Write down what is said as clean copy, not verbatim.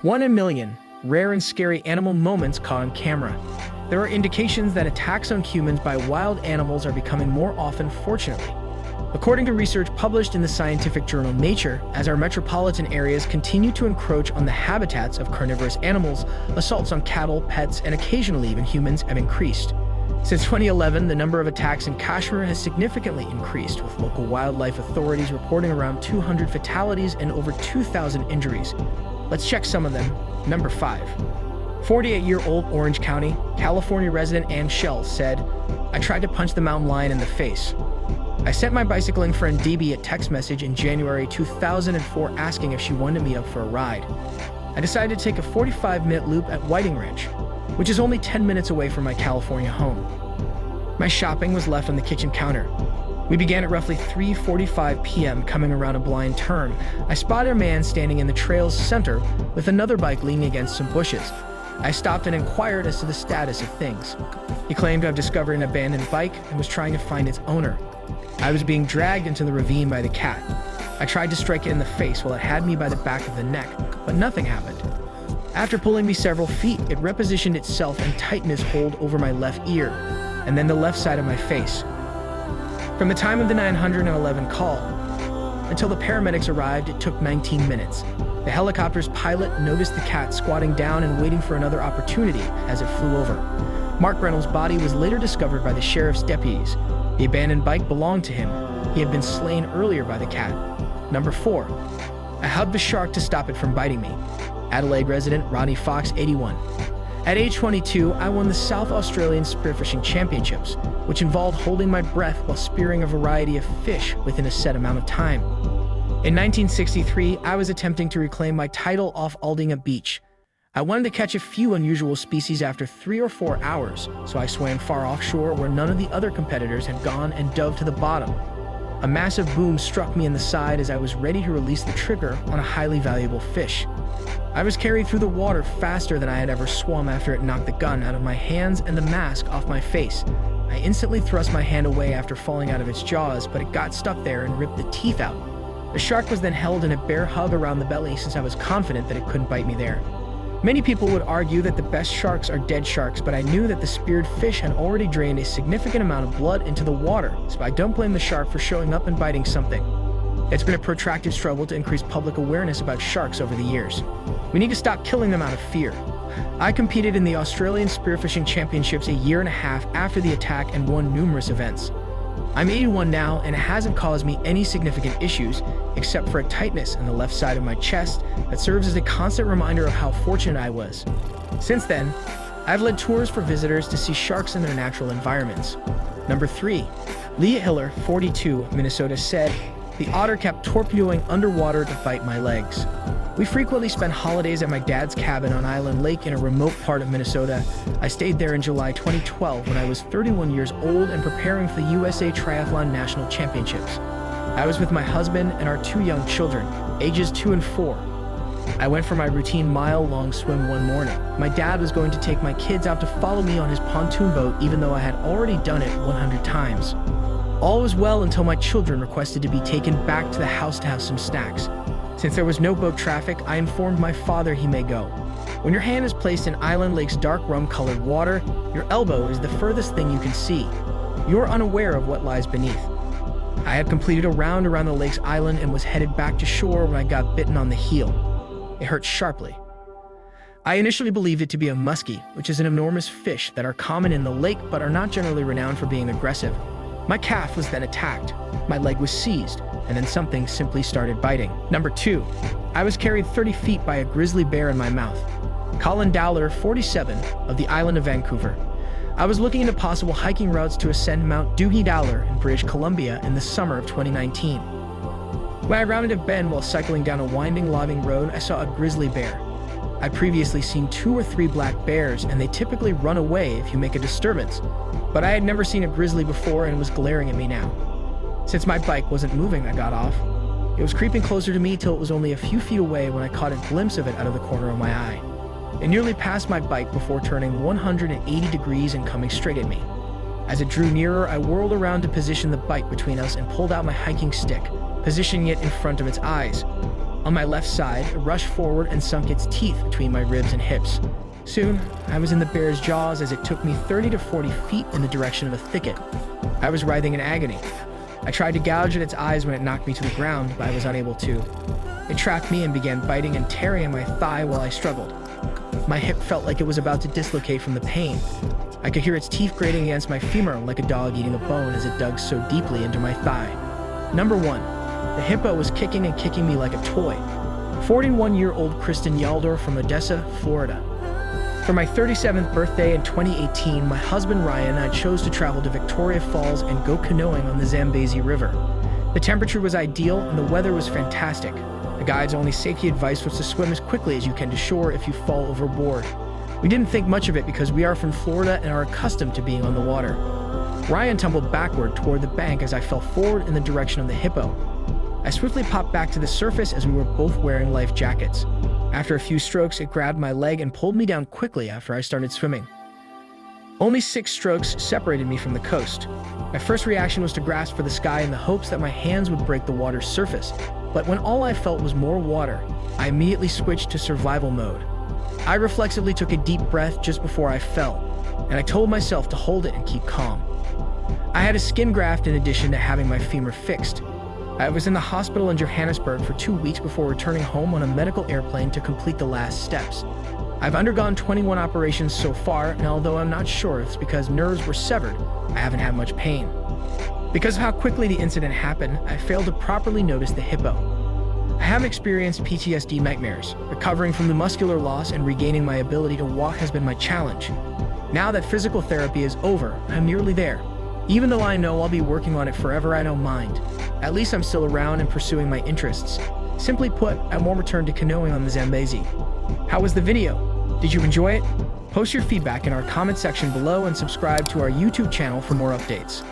1 in a million, rare and scary animal moments caught on camera. There are indications that attacks on humans by wild animals are becoming more often, fortunately. According to research published in the scientific journal Nature, as our metropolitan areas continue to encroach on the habitats of carnivorous animals, assaults on cattle, pets, and occasionally even humans have increased. Since 2011, the number of attacks in Kashmir has significantly increased, with local wildlife authorities reporting around 200 fatalities and over 2,000 injuries. Let's check some of them. Number 5. 48-year-old Orange County, California resident Ann Shell said, "I tried to punch the mountain lion in the face. I sent my bicycling friend DB a text message in January 2004 asking if she wanted me up for a ride. I decided to take a 45-minute loop at Whiting Ranch, which is only 10 minutes away from my California home. My shopping was left on the kitchen counter. We began at roughly 3:45 p.m. Coming around a blind turn, I spotted a man standing in the trail's center with another bike leaning against some bushes. I stopped and inquired as to the status of things. He claimed to have discovered an abandoned bike and was trying to find its owner. I was being dragged into the ravine by the cat. I tried to strike it in the face while it had me by the back of the neck, but nothing happened. After pulling me several feet, it repositioned itself and tightened its hold over my left ear, and then the left side of my face. From the time of the 911 call until the paramedics arrived, it took 19 minutes. The helicopter's pilot noticed the cat squatting down and waiting for another opportunity as it flew over. Mark Reynolds' body was later discovered by the sheriff's deputies. The abandoned bike belonged to him. He had been slain earlier by the cat. Number 4. I hugged the shark to stop it from biting me. Adelaide resident Ronnie Fox, 81. At age 22, I won the South Australian Spearfishing Championships, which involved holding my breath while spearing a variety of fish within a set amount of time. In 1963, I was attempting to reclaim my title off Aldinga Beach. I wanted to catch a few unusual species after 3 or 4 hours, so I swam far offshore where none of the other competitors had gone and dove to the bottom. A massive boom struck me in the side as I was ready to release the trigger on a highly valuable fish. I was carried through the water faster than I had ever swum after it knocked the gun out of my hands and the mask off my face. I instantly thrust my hand away after falling out of its jaws, but it got stuck there and ripped the teeth out. The shark was then held in a bear hug around the belly since I was confident that it couldn't bite me there. Many people would argue that the best sharks are dead sharks, but I knew that the speared fish had already drained a significant amount of blood into the water, so I don't blame the shark for showing up and biting something. It's been a protracted struggle to increase public awareness about sharks over the years. We need to stop killing them out of fear. I competed in the Australian Spearfishing Championships a year and a half after the attack and won numerous events. I'm 81 now, and it hasn't caused me any significant issues, except for a tightness in the left side of my chest that serves as a constant reminder of how fortunate I was. Since then, I've led tours for visitors to see sharks in their natural environments. Number 3. Leah Hiller, 42, Minnesota said, "The otter kept torpedoing underwater to bite my legs." We frequently spent holidays at my dad's cabin on Island Lake in a remote part of Minnesota. I stayed there in July 2012 when I was 31 years old and preparing for the USA Triathlon National Championships. I was with my husband and our 2 young children, ages 2 and 4. I went for my routine mile-long swim one morning. My dad was going to take my kids out to follow me on his pontoon boat, even though I had already done it 100 times. All was well until my children requested to be taken back to the house to have some snacks. Since there was no boat traffic, I informed my father he may go. When your hand is placed in Island Lake's dark rum-colored water, your elbow is the furthest thing you can see. You're unaware of what lies beneath. I had completed a round around the lake's island and was headed back to shore when I got bitten on the heel. It hurt sharply. I initially believed it to be a muskie, which is an enormous fish that are common in the lake but are not generally renowned for being aggressive. My calf was then attacked. My leg was seized, and then something simply started biting. Number 2. I was carried 30 feet by a grizzly bear in my mouth. Colin Dowler, 47, of the island of Vancouver. I was looking into possible hiking routes to ascend Mount Doogie Dowler in British Columbia in the summer of 2019. When I rounded a bend while cycling down a winding logging road, I saw a grizzly bear. I'd previously seen 2 or 3 black bears, and they typically run away if you make a disturbance. But I had never seen a grizzly before and was glaring at me now. Since my bike wasn't moving, I got off. It was creeping closer to me till it was only a few feet away when I caught a glimpse of it out of the corner of my eye. It nearly passed my bike before turning 180 degrees and coming straight at me. As it drew nearer, I whirled around to position the bike between us and pulled out my hiking stick, positioning it in front of its eyes. On my left side, it rushed forward and sunk its teeth between my ribs and hips. Soon, I was in the bear's jaws as it took me 30 to 40 feet in the direction of a thicket. I was writhing in agony. I tried to gouge at its eyes when it knocked me to the ground, but I was unable to. It tracked me and began biting and tearing at my thigh while I struggled. My hip felt like it was about to dislocate from the pain. I could hear its teeth grating against my femur like a dog eating a bone as it dug so deeply into my thigh. Number 1. The hippo was kicking and kicking me like a toy. 41-year-old Kristen Yaldor from Odessa, Florida. For my 37th birthday in 2018, my husband Ryan and I chose to travel to Victoria Falls and go canoeing on the Zambezi River. The temperature was ideal and the weather was fantastic. The guide's only safety advice was to swim as quickly as you can to shore if you fall overboard. We didn't think much of it because we are from Florida and are accustomed to being on the water. Ryan tumbled backward toward the bank as I fell forward in the direction of the hippo. I swiftly popped back to the surface as we were both wearing life jackets. After a few strokes, it grabbed my leg and pulled me down quickly after I started swimming. Only 6 strokes separated me from the coast. My first reaction was to grasp for the sky in the hopes that my hands would break the water's surface, but when all I felt was more water, I immediately switched to survival mode. I reflexively took a deep breath just before I fell, and I told myself to hold it and keep calm. I had a skin graft in addition to having my femur fixed. I was in the hospital in Johannesburg for 2 weeks before returning home on a medical airplane to complete the last steps. I've undergone 21 operations so far, and although I'm not sure if it's because nerves were severed, I haven't had much pain. Because of how quickly the incident happened, I failed to properly notice the hippo. I have experienced PTSD nightmares. Recovering from the muscular loss and regaining my ability to walk has been my challenge. Now that physical therapy is over, I'm nearly there. Even though I know I'll be working on it forever, I don't mind. At least I'm still around and pursuing my interests. Simply put, I won't return to canoeing on the Zambezi. How was the video? Did you enjoy it? Post your feedback in our comment section below and subscribe to our YouTube channel for more updates.